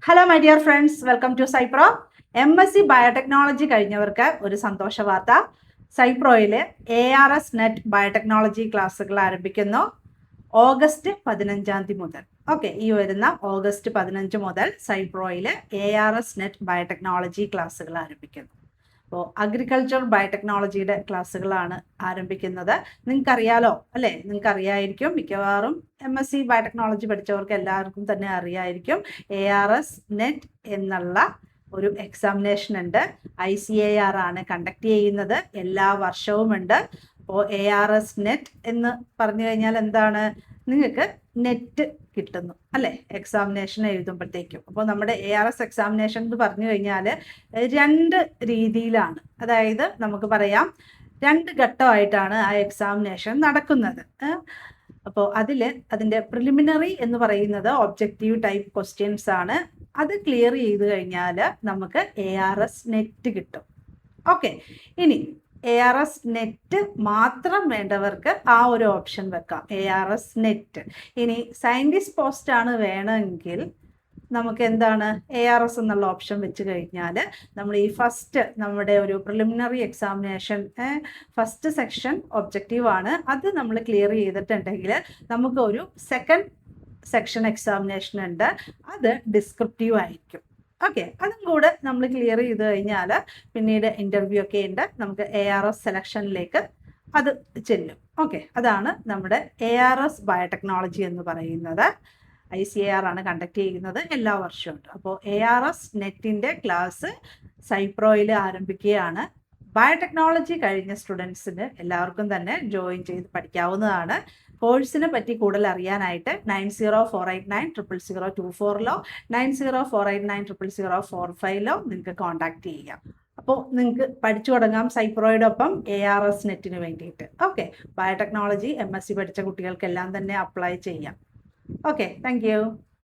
Hello my dear friends, welcome to സൈപ്രോ. MSc biotechnology കഴിഞ്ഞവർക്ക് ഒരു സന്തോഷ വാർത്ത. സൈപ്രോയിലെ ARS നെറ്റ് ബയോടെക്നോളജി ക്ലാസ്സുകൾ ആരംഭിക്കുന്നു ഓഗസ്റ്റ് 15 മുതൽ. ഓക്കെ, ഈ വരുന്ന ഓഗസ്റ്റ് 15 മുതൽ സൈപ്രോയിലെ ARS നെറ്റ് ബയോടെക്നോളജി ക്ലാസ്സുകൾ ആരംഭിക്കുന്നു. അപ്പോൾ അഗ്രികൾച്ചർ ബയോടെക്നോളജിയുടെ ക്ലാസ്സുകളാണ് ആരംഭിക്കുന്നത്. നിങ്ങൾക്കറിയാലോ അല്ലേ? നിങ്ങൾക്കറിയായിരിക്കും, മിക്കവാറും MSc ബയോടെക്നോളജി പഠിച്ചവർക്ക് എല്ലാവർക്കും തന്നെ അറിയായിരിക്കും ARS നെറ്റ് എന്നുള്ള ഒരു എക്സാമിനേഷൻ ഉണ്ട്. ICAR ആണ് കണ്ടക്ട് ചെയ്യുന്നത്, എല്ലാ വർഷവും ഉണ്ട്. അപ്പോൾ ARS നെറ്റ് എന്ന് പറഞ്ഞു കഴിഞ്ഞാൽ എന്താണ്? നിങ്ങൾക്ക് നെറ്റ് കിട്ടുന്നു അല്ലേ, എക്സാമിനേഷൻ എഴുതുമ്പോഴത്തേക്കും. അപ്പോൾ നമ്മുടെ ARS എക്സാമിനേഷൻ എന്ന് പറഞ്ഞു കഴിഞ്ഞാൽ രണ്ട് രീതിയിലാണ്, അതായത് നമുക്ക് പറയാം 2 ഘട്ടമായിട്ടാണ് ആ എക്സാമിനേഷൻ നടക്കുന്നത്. അപ്പോൾ അതിൻ്റെ പ്രിലിമിനറി എന്ന് പറയുന്നത് ഒബ്ജക്റ്റീവ് ടൈപ്പ് ക്വസ്റ്റ്യൻസ് ആണ്. അത് ക്ലിയർ ചെയ്ത് കഴിഞ്ഞാൽ നമുക്ക് ARS നെറ്റ് കിട്ടും. ഓക്കെ, ഇനി ARS നെറ്റ് മാത്രം വേണ്ടവർക്ക് ആ ഒരു ഓപ്ഷൻ വെക്കാം, ARS നെറ്റ്. ഇനി സയൻറ്റിസ്റ്റ് പോസ്റ്റ് ആണ് വേണമെങ്കിൽ നമുക്ക് എന്താണ്, ARS എന്നുള്ള ഓപ്ഷൻ വെച്ച് കഴിഞ്ഞാൽ നമ്മൾ ഈ നമ്മുടെ ഒരു preliminary examination first section objective ആണ്, അത് നമ്മൾ ക്ലിയർ ചെയ്തിട്ടുണ്ടെങ്കിൽ നമുക്ക് ഒരു സെക്കൻഡ് സെക്ഷൻ എക്സാമിനേഷൻ ഉണ്ട്, അത് ഡിസ്ക്രിപ്റ്റീവ് ആയിരിക്കും. ഓക്കെ, അതും കൂടെ നമ്മൾ ക്ലിയർ ചെയ്ത് കഴിഞ്ഞാൽ പിന്നീട് ഇൻ്റർവ്യൂ ഒക്കെ ഉണ്ട്, നമുക്ക് ARS സെലക്ഷനിലേക്ക് അത് ചെല്ലും. ഓക്കെ, അതാണ് നമ്മുടെ ARS ബയോടെക്നോളജി എന്ന് പറയുന്നത്. ICAR ആണ് കണ്ടക്ട് ചെയ്യുന്നത്, എല്ലാ വർഷവും ഉണ്ട്. അപ്പോൾ ARS നെറ്റിൻ്റെ ക്ലാസ് സൈപ്രോയിൽ ആരംഭിക്കുകയാണ്. ബയോടെക്നോളജി കഴിഞ്ഞ സ്റ്റുഡൻസിന് എല്ലാവർക്കും തന്നെ ജോയിൻ ചെയ്ത് പഠിക്കാവുന്നതാണ്. കോഴ്സിനെ പറ്റി കൂടുതൽ അറിയാനായിട്ട് 9048900024 9048900045 നിങ്ങൾക്ക് കോൺടാക്ട് ചെയ്യാം. അപ്പോൾ നിങ്ങൾക്ക് പഠിച്ചു തുടങ്ങാം സൈപ്രോയോടൊപ്പം ARS നെറ്റിന് വേണ്ടിയിട്ട്. ഓക്കെ, ബയോടെക്നോളജി MSc പഠിച്ച കുട്ടികൾക്കെല്ലാം തന്നെ അപ്ലൈ ചെയ്യാം. Okay, thank you.